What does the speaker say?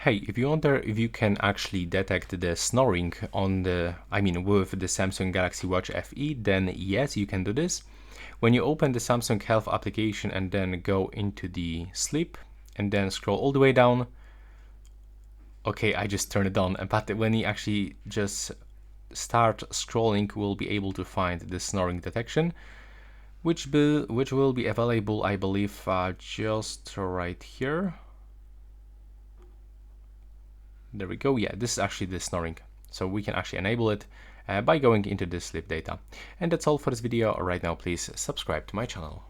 Hey, if you wonder if you can actually detect the snoring on with the Samsung Galaxy Watch FE, then yes, you can do this. When you open the Samsung Health application and then go into the sleep and then scroll all the way down. Okay, I just turned it on, but when you actually just start scrolling, we'll be able to find the snoring detection, which will be available, I believe, just right here. There we go. Yeah, this is actually the snoring. So we can actually enable it by going into the sleep data. And that's all for this video. Right now, please subscribe to my channel.